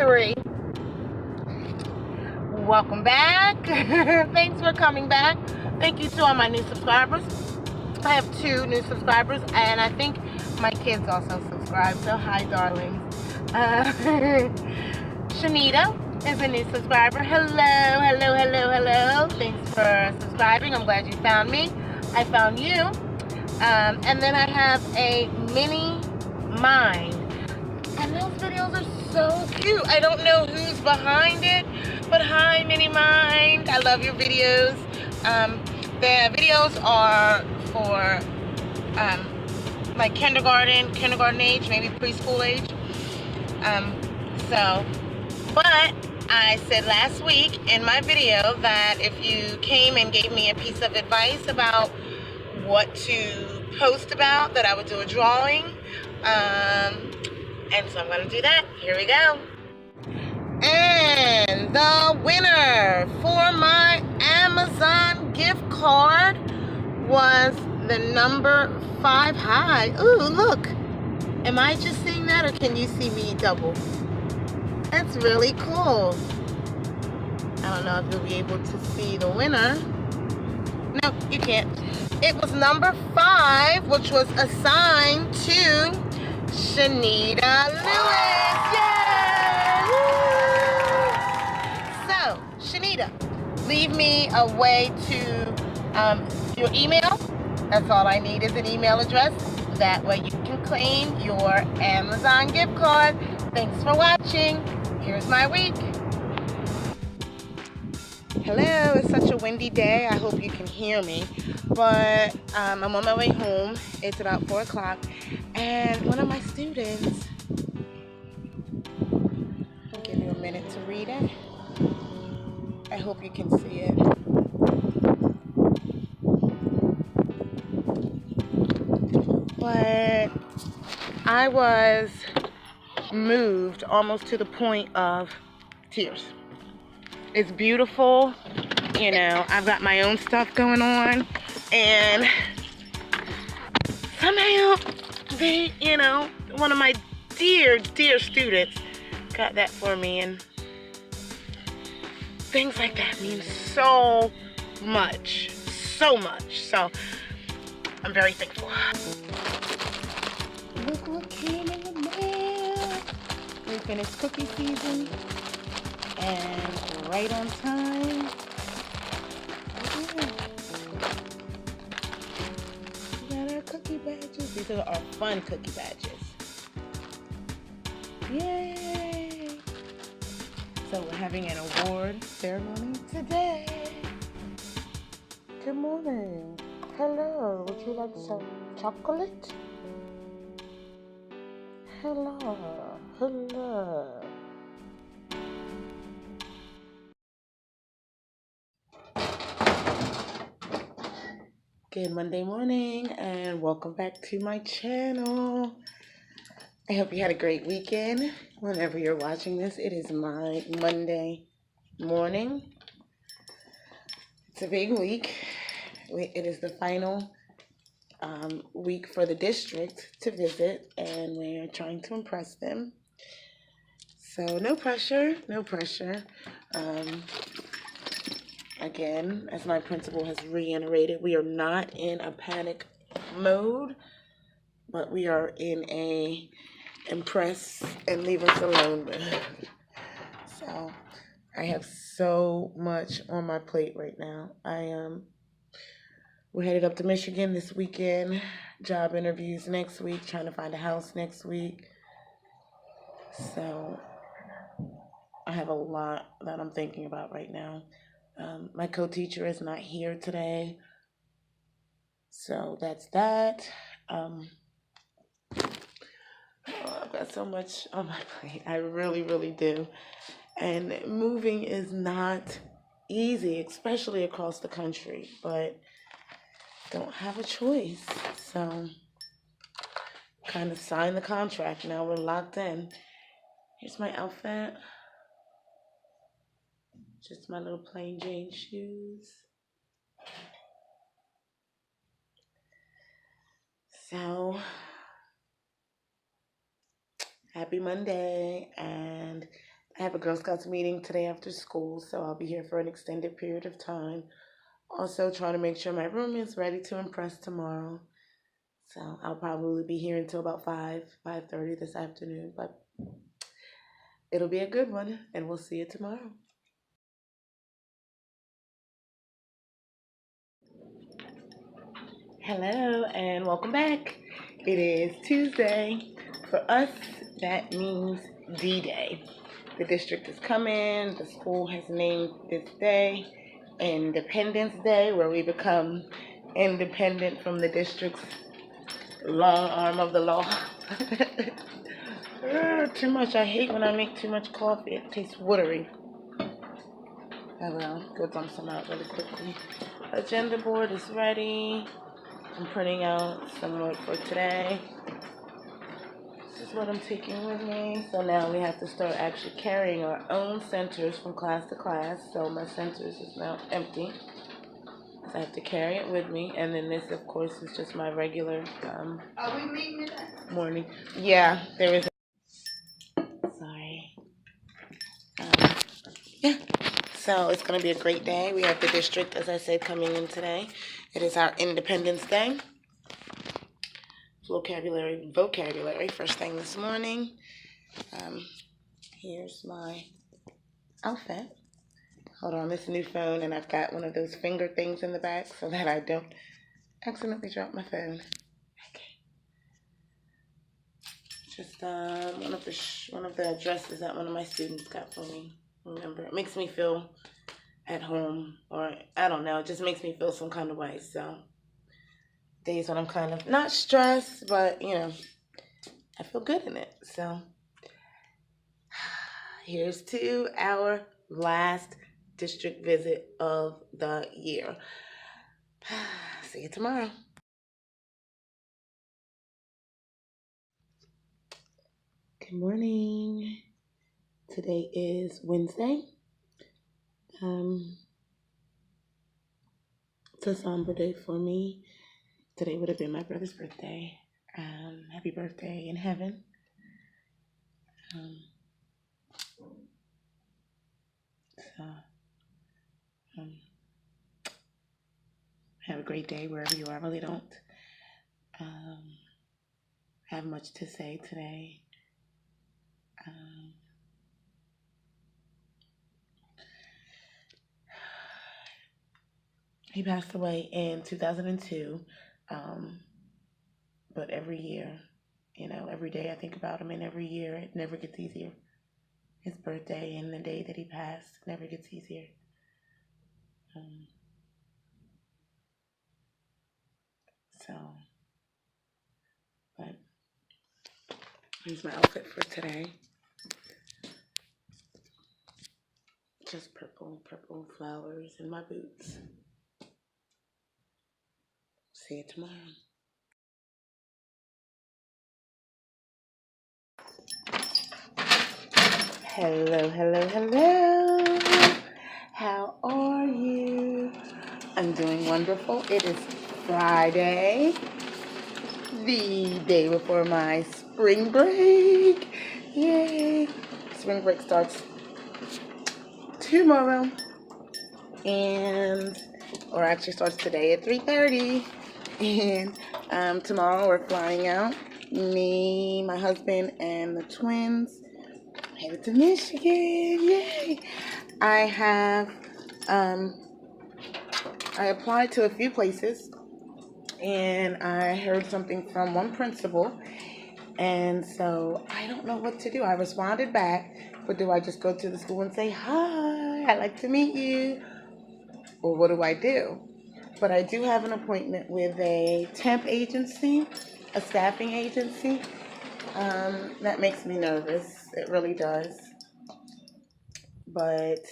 3. Welcome back. Thanks for coming back. Thank you to all my new subscribers. I have 2 new subscribers, and I think my kids also subscribe, so hi, darlings. Shanita is a new subscriber. Hello. Thanks for subscribing. I'm glad you found me. I found you. And then I have a mini mind. And those videos are so cute. I don't know who's behind it, but hi, mini mind. I love your videos. The videos are for like kindergarten age, maybe preschool age. But I said last week in my video that if you came and gave me a piece of advice about what to post about, that I would do a drawing. And so I'm going to do that. Here we go. And the winner for my Amazon gift card was the number 5. Hi. Ooh, look. Am I just seeing that, or can you see me double? That's really cool. I don't know if you'll be able to see the winner. No, you can't. It was number 5, which was assigned to Shanita Lewis. Yay! So, Shanita, leave me a way to your email. That's all I need is an email address. That way you can claim your Amazon gift card. Thanks for watching. Here's my week. Hello, it's such a windy day. I hope you can hear me. But I'm on my way home. It's about 4 o'clock. And one of my students, I'll give you a minute to read it. I hope you can see it. But I was moved almost to the point of tears. It's beautiful. You know, I've got my own stuff going on. And somehow they, one of my dear students got that for me. And things like that mean so much. So I'm very thankful. Look what came in the mail. We finished cookie season. And right on time. We got our cookie badges. These are our fun cookie badges. Yay! So we're having an award ceremony today. Good morning. Hello. Would you like some chocolate? Hello. Good Monday morning and welcome back to my channel. I hope you had a great weekend. Whenever you're watching this, it is my Monday morning. It's a big week. It is the final week for the district to visit, and we are trying to impress them. So no pressure. Again, as my principal has reiterated, we are not in a panic mode, but we are in a impress and leave us alone mode. So I have so much on my plate right now. We're headed up to Michigan this weekend, job interviews next week, trying to find a house next week. So I have a lot that I'm thinking about right now. My co-teacher is not here today, so that's that. I've got so much on my plate. I really do. And moving is not easy, especially across the country, but don't have a choice. So kind of signed the contract. Now we're locked in. Here's my outfit. Just my little plain Jane shoes. So, happy Monday, and I have a Girl Scouts meeting today after school, so I'll be here for an extended period of time. Also trying to make sure my room is ready to impress tomorrow. So I'll probably be here until about 5:30 this afternoon, but it'll be a good one, and we'll see you tomorrow. Hello, and welcome back. It is Tuesday. For us, that means D-Day. The district is coming. The school has named this day Independence Day, where we become independent from the district's long arm of the law. Too much. I hate when I make too much coffee. It tastes watery. I will go dump some out really quickly. Agenda board is ready. I'm printing out some work for today. This is what I'm taking with me. So now we have to start actually carrying our own centers from class to class. So my centers is now empty. So I have to carry it with me. And then this, of course, is just my regular Are we meeting today? Morning. Yeah, there is. Sorry. Yeah. So it's going to be a great day. We have the district, as I said, coming in today. It is our Independence Day. Vocabulary, first thing this morning. Here's my outfit. Hold on, this new phone, and I've got one of those finger things in the back so that I don't accidentally drop my phone. Okay. Just one of the dresses that one of my students got for me. Remember, it makes me feel at home, or I don't know, it just makes me feel some kind of way. So days when I'm kind of not stressed, but I feel good in it. So here's to our last district visit of the year. See you tomorrow. Good morning. Today is Wednesday. It's a somber day for me. Today would have been my brother's birthday. Happy birthday in heaven. Have a great day wherever you are. I really don't have much to say today. He passed away in 2002, but every year, every day I think about him, and every year it never gets easier. His birthday and the day that he passed never gets easier. But here's my outfit for today. Just purple flowers and my boots. See you tomorrow. Hello. How are you? I'm doing wonderful. It is Friday, the day before my spring break. Yay! Spring break starts tomorrow, or actually starts today at 3:30. And tomorrow we're flying out. Me, my husband, and the twins headed to Michigan. Yay! I applied to a few places, and I heard something from one principal, and so I don't know what to do. I responded back, but do I just go to the school and say, hi, I'd like to meet you? Or what do I do? But I do have an appointment with a temp agency, a staffing agency. That makes me nervous. It really does. But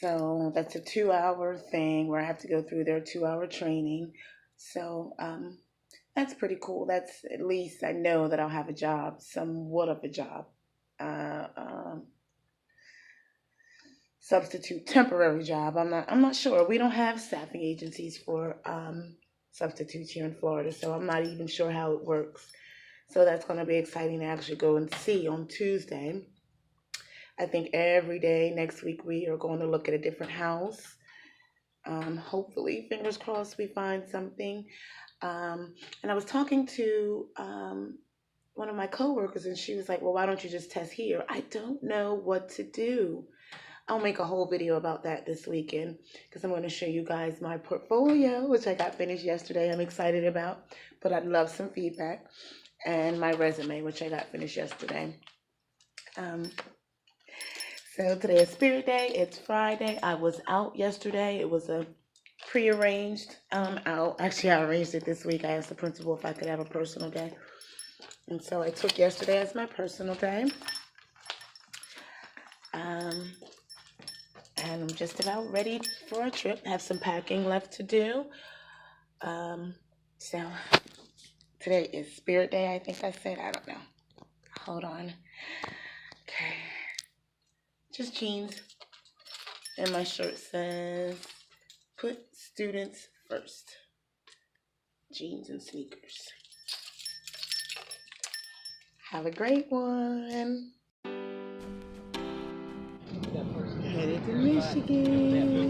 so that's a 2-hour thing where I have to go through their 2-hour training. So that's pretty cool. That's at least I know that I'll have a job, somewhat of a job. Substitute temporary job. I'm not sure. We don't have staffing agencies for substitutes here in Florida, so I'm not even sure how it works. So that's going to be exciting to actually go and see on Tuesday. I think every day next week we are going to look at a different house. Hopefully, fingers crossed, we find something. And I was talking to one of my coworkers, and she was like, "Well, why don't you just test here?" I don't know what to do. I'll make a whole video about that this weekend because I'm going to show you guys my portfolio, which I got finished yesterday. I'm excited about, but I'd love some feedback, and my resume, which I got finished yesterday. So today is Spirit Day. It's Friday. I was out yesterday. It was a prearranged out. Actually, I arranged it this week. I asked the principal if I could have a personal day. And so I took yesterday as my personal day. And I'm just about ready for a trip. I have some packing left to do. So today is Spirit Day, I think I said. I don't know. Hold on. Okay. Just jeans. And my shirt says, "Put students first." Jeans and sneakers. Have a great one. Headed to Michigan.